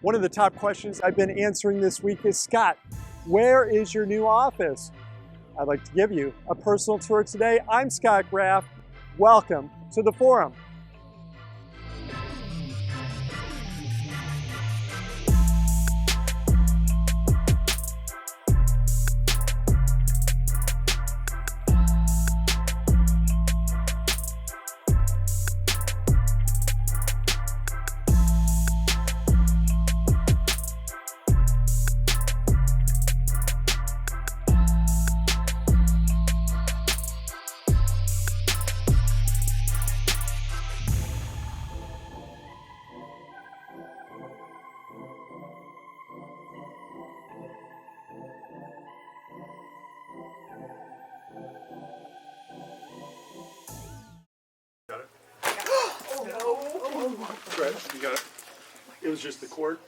One of the top questions I've been answering this week is, Scott, where is your new office? I'd like to give you a personal tour today. I'm Scott Graff. Welcome to the forum. Right, you got it. It was just the cord.